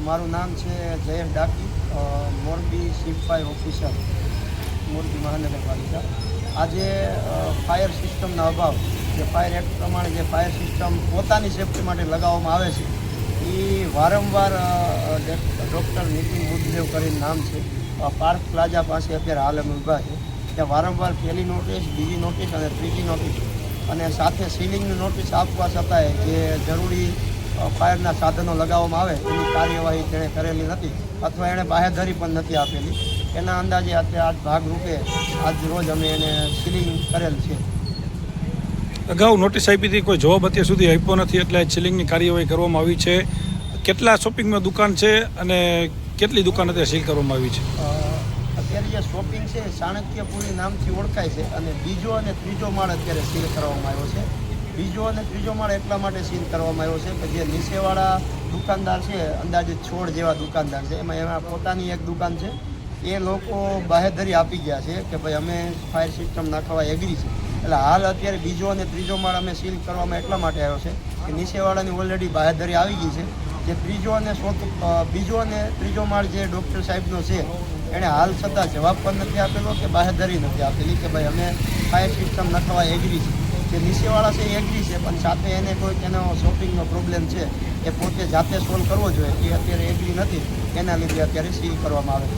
મારું નામ છે જયેશ ડાકી, મોરબી સિપાઈ ઓફિસર, મોરબી મહાનગરપાલિકા. આજે ફાયર સિસ્ટમના અભાવ, જે ફાયર એક્ટ પ્રમાણે જે ફાયર સિસ્ટમ પોતાની સેફ્ટી માટે લગાવવામાં આવે છે એ વારંવાર ડૉક્ટર નીતિન બુદ્ધદેવ કરીને નામ છે, પાર્ક પ્લાઝા પાસે અત્યારે હાલ અમે ઊભા છે. ત્યાં વારંવાર પહેલી નોટિસ, બીજી નોટિસ અને ત્રીજી નોટિસ અને સાથે સીલિંગની નોટિસ આપવા છતાંય જે જરૂરી ફાયરના સાધનો લગાવવામાં આવે એની કાર્યવાહી તેણે કરેલી નથી અથવા એણે બાહેધરી પણ નથી આપેલી. એના અંદાજે અત્યારે આજ ભાગરૂપે આજ રોજ અમે એને સીલિંગ કરેલ છે. અગાઉ નોટિસ આપી હતી, કોઈ જવાબ અત્યાર સુધી આપ્યો નથી, એટલે સીલિંગની કાર્યવાહી કરવામાં આવી છે. કેટલા શોપિંગમાં દુકાન છે અને કેટલી દુકાન અત્યારે સીલ કરવામાં આવી છે? અત્યારે જે શોપિંગ છે ચાણક્યપુરી નામથી ઓળખાય છે અને બીજો અને ત્રીજો માળ અત્યારે સીલ કરવામાં આવ્યો છે. બીજો અને ત્રીજો માળ એટલા માટે સીલ કરવામાં આવ્યો છે કે જે નીચેવાળા દુકાનદાર છે, અંદાજિત 16 જેવા દુકાનદાર છે, એમાં પોતાની એક દુકાન છે. એ લોકો બાહેધરી આપી ગયા છે કે ભાઈ અમે ફાયર સિસ્ટમ નાખવા એગ્રી છે. એટલે હાલ અત્યારે બીજો અને ત્રીજો માળ અમે સીલ કરવામાં એટલા માટે આવ્યો છે કે નીચેવાળાની ઓલરેડી બાહેધરી આવી ગઈ છે. જે બીજો અને ત્રીજો માળ જે ડૉક્ટર સાહેબનો છે એણે હાલ છતાં જવાબ પણ નથી આપેલો કે બાહેધરી નથી આપેલી કે ભાઈ અમે ફાયર સિસ્ટમ નાખવા એગ્રી છે. જે નીચેવાળા છે એ એગ્રી છે, પણ સાથે એને કોઈક એનો શોપિંગનો પ્રોબ્લેમ છે એ પોતે જાતે સોલ્વ કરવો જોઈએ, એ અત્યારે એગ્રી નથી, એના લીધે અત્યારે સીલ કરવામાં આવે છે.